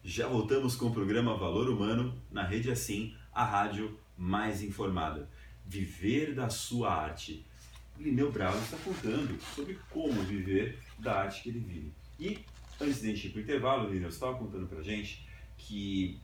Já voltamos com o programa Valor Humano na Rede Assim, a rádio mais informada. Viver da sua arte. Lineu Brau está contando sobre como viver da arte que ele vive. E antes de a gente ir para o intervalo, Lineu, você estava contando para a gente que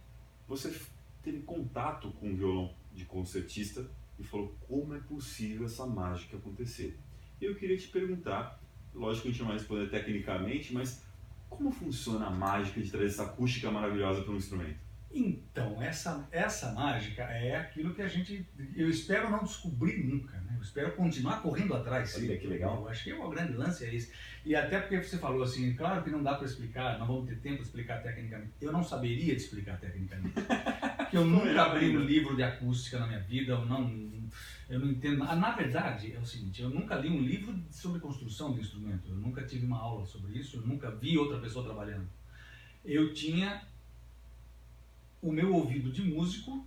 você teve contato com um violão de concertista e falou como é possível essa mágica acontecer. Eu queria te perguntar, lógico que a gente não vai responder tecnicamente, mas como funciona a mágica de trazer essa acústica maravilhosa para um instrumento? Então, essa mágica é aquilo que eu espero não descobrir nunca, né? Eu espero continuar correndo atrás. Olha que legal. Eu acho que o grande lance é esse. E até porque você falou assim, claro que não dá para explicar, não vamos ter tempo de explicar tecnicamente. Eu não saberia te explicar tecnicamente. Porque eu nunca abri um livro de acústica na minha vida, eu não entendo. Na verdade, é o seguinte, eu nunca li um livro sobre construção de instrumento, eu nunca tive uma aula sobre isso, eu nunca vi outra pessoa trabalhando. Eu tinha o meu ouvido de músico,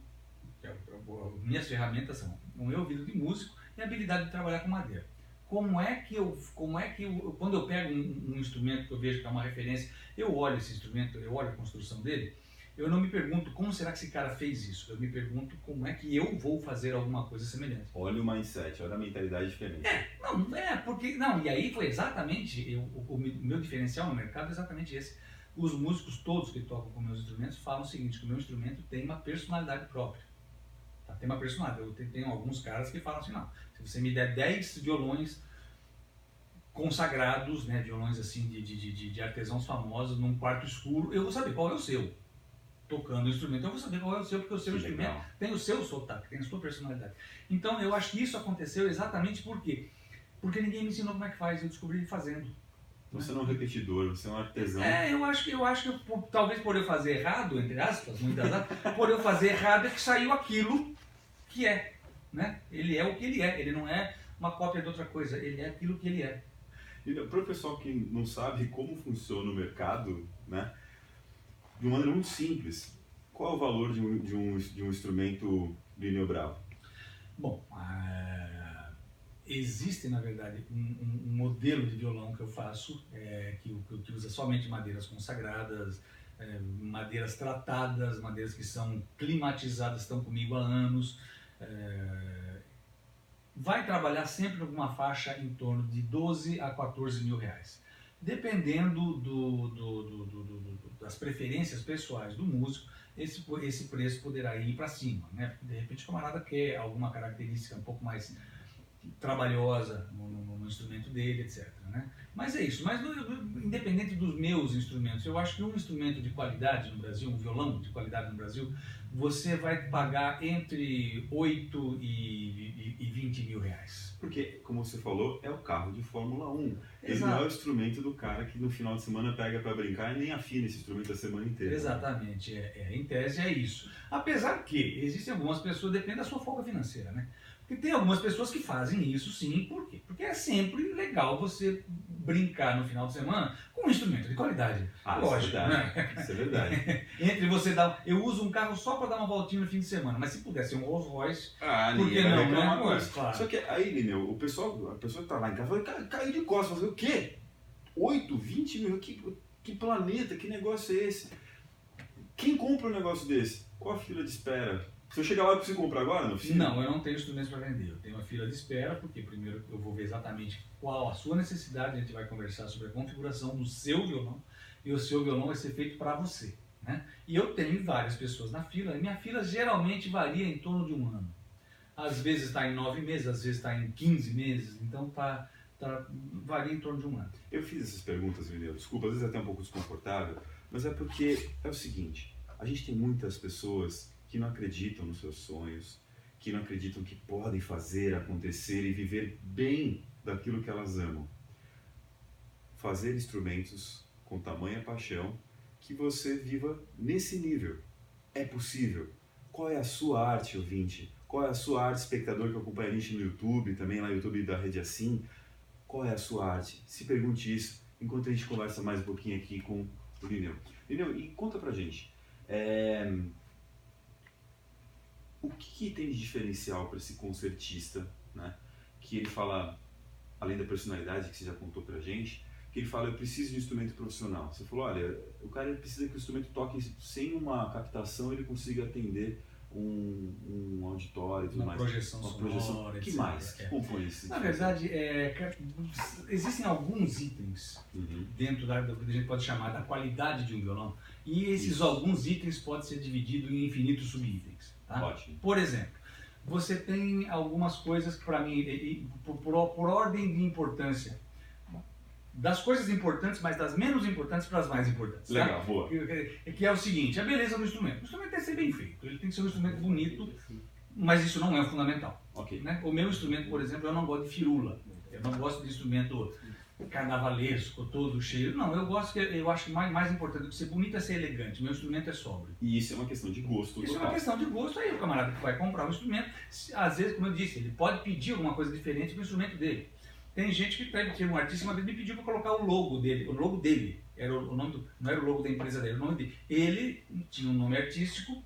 minhas ferramentas são o meu ouvido de músico e a habilidade de trabalhar com madeira. Como é que eu quando eu pego um instrumento que eu vejo que é uma referência, eu olho esse instrumento, eu olho a construção dele, eu não me pergunto como será que esse cara fez isso, eu me pergunto como é que eu vou fazer alguma coisa semelhante. Olha o mindset, olha a mentalidade diferente. E aí foi exatamente, o meu diferencial no mercado é exatamente esse. Os músicos todos que tocam com meus instrumentos falam o seguinte, que o meu instrumento tem uma personalidade própria. Tá? Tem uma personalidade. Eu tenho alguns caras que falam assim, não, se você me der 10 violões consagrados, né, violões assim de artesãos famosos num quarto escuro, eu vou saber qual é o seu. Tocando o instrumento, eu vou saber qual é o seu, porque o seu instrumento tem o seu sotaque, tem a sua personalidade. Então eu acho que isso aconteceu exatamente por quê? Porque ninguém me ensinou como é que faz, eu descobri fazendo. Você não é um repetidor, você é um artesão. Eu acho que talvez por eu fazer errado, entre aspas, muitas aspas, por eu fazer errado é que saiu aquilo que é, né? Ele é o que ele é, ele não é uma cópia de outra coisa, ele é aquilo que ele é. E para o pessoal que não sabe como funciona o mercado, né? De uma maneira muito simples, qual é o valor de um instrumento Lineu Brau? Bom, existe, na verdade, um modelo de violão que eu faço, que usa somente madeiras consagradas, madeiras tratadas, madeiras que são climatizadas, estão comigo há anos. Vai trabalhar sempre numa faixa em torno de 12 a 14 mil reais. Dependendo das preferências pessoais do músico, esse preço poderá ir para cima, né? De repente o camarada quer alguma característica um pouco mais trabalhosa no instrumento dele, etc. Né? Mas é isso. Mas independente dos meus instrumentos, eu acho que um instrumento de qualidade no Brasil, um violão de qualidade no Brasil, você vai pagar entre 8 e 20 mil reais. Porque, como você falou, é o carro de Fórmula 1. Ele Exato. não é o instrumento do cara que no final de semana pega para brincar e nem afina esse instrumento a semana inteira. Exatamente. Em tese é isso. Apesar que existem algumas pessoas, depende da sua folga financeira, né? Porque tem algumas pessoas que fazem isso sim, por quê? Porque é sempre legal você brincar no final de semana com um instrumento de qualidade. Lógico, né? Isso é verdade. Entre você eu uso um carro só para dar uma voltinha no fim de semana, mas se puder ser um Rolls Royce, por que não, né? Claro. Só que aí, Lineu, a pessoa que está lá em casa vai cair de costas, fazer o quê? 8, 20 mil? Que planeta, que negócio é esse? Quem compra um negócio desse? Qual a fila de espera? Se eu chegar lá, eu preciso comprar agora na oficina? Não, eu não tenho instrumentos para vender. Eu tenho uma fila de espera, porque primeiro eu vou ver exatamente qual a sua necessidade, a gente vai conversar sobre a configuração do seu violão, e o seu violão vai ser feito para você. Né? E eu tenho várias pessoas na fila, e minha fila geralmente varia em torno de um ano. Às vezes está em 9 meses, às vezes está em 15 meses, então varia em torno de um ano. Eu fiz essas perguntas, Lineu, desculpa, às vezes é até um pouco desconfortável, mas é porque é o seguinte, a gente tem muitas pessoas que não acreditam nos seus sonhos, que não acreditam que podem fazer acontecer e viver bem daquilo que elas amam. Fazer instrumentos com tamanha paixão que você viva nesse nível. É possível. Qual é a sua arte, ouvinte? Qual é a sua arte, espectador que acompanha a gente no YouTube, também lá no YouTube da Rede Assim? Qual é a sua arte? Se pergunte isso enquanto a gente conversa mais um pouquinho aqui com o Lineu. Lineu, e conta pra gente. O que tem de diferencial para esse concertista, né? Que ele fala, além da personalidade que você já contou pra gente, que ele fala, eu preciso de um instrumento profissional. Você falou, olha, o cara ele precisa que o instrumento toque sem uma captação, ele consiga atender um auditório e tudo mais. Projeção sonora, que etc. mais? Que compõe isso? Na verdade, existem alguns itens dentro do que a gente pode chamar da qualidade de um violão, e esses alguns itens podem ser divididos em infinitos subitens. Tá? Ótimo. Por exemplo, você tem algumas coisas que, para mim, por ordem de importância, das coisas importantes, mas das menos importantes para as mais importantes. Legal, tá? boa. Que é o seguinte, a beleza do instrumento. O instrumento tem que ser bem feito, ele tem que ser um instrumento bonito, mas isso não é o fundamental. Okay. Né? O meu instrumento, por exemplo, eu não gosto de firula. Eu não gosto de instrumento carnavalesco, todo cheio. Não, eu acho que mais importante do que ser bonito é ser elegante. Meu instrumento é sóbrio. E isso é uma questão de gosto. Isso é uma questão de gosto. Aí o camarada que vai comprar um instrumento, às vezes, como eu disse, ele pode pedir alguma coisa diferente do instrumento dele. Tem gente que pede, que um artista uma vez me pediu para colocar o logo dele. Era o nome não era o logo da empresa dele, era o nome dele. Ele tinha um nome artístico,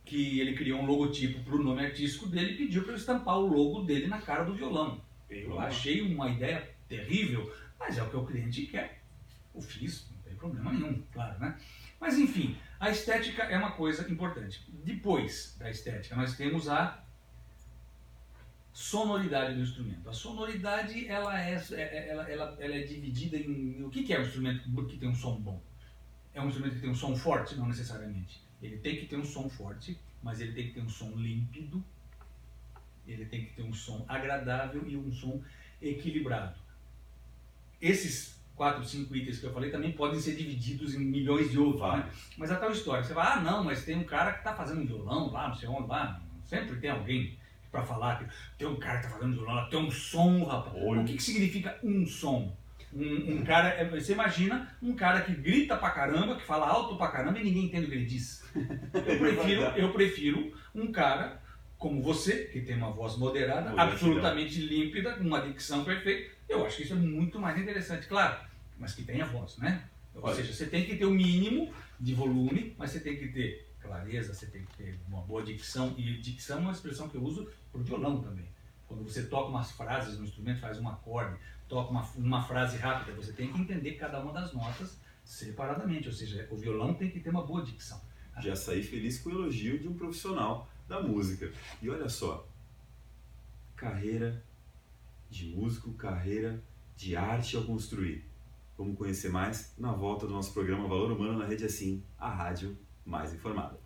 que ele criou um logotipo para o nome artístico dele e pediu para eu estampar o logo dele na cara do violão. Eu achei uma ideia terrível, mas é o que o cliente quer. Eu fiz, não tem problema nenhum, claro, né? Mas enfim, a estética é uma coisa importante. Depois da estética, nós temos a sonoridade do instrumento. A sonoridade ela é dividida em... O que é um instrumento que tem um som bom? É um instrumento que tem um som forte? Não necessariamente. Ele tem que ter um som forte, mas ele tem que ter um som límpido, ele tem que ter um som agradável e um som equilibrado. Esses 4, 5 itens que eu falei também podem ser divididos em milhões de outros. Né? Mas a tal história, você vai, não, mas tem um cara que está fazendo um violão lá, não sei onde, lá, sempre tem alguém para falar que tem um cara que está fazendo violão, tem um som, rapaz. O que significa um som? Um cara, você imagina um cara que grita pra caramba, que fala alto pra caramba e ninguém entende o que ele diz. Eu prefiro um cara como você, que tem uma voz moderada, absolutamente límpida, uma dicção perfeita. Eu acho que isso é muito mais interessante, claro, mas que tenha voz, né? Ou seja, você tem que ter o mínimo de volume, mas você tem que ter clareza, você tem que ter uma boa dicção, e dicção é uma expressão que eu uso pro violão também. Quando você toca umas frases no instrumento, faz um acorde, toca uma frase rápida, você tem que entender cada uma das notas separadamente, ou seja, o violão tem que ter uma boa dicção. Já saí feliz com o elogio de um profissional da música. E olha só, carreira de músico, carreira de arte ao construir. Vamos conhecer mais na volta do nosso programa Valor Humano na Rede Assim, a rádio mais informada.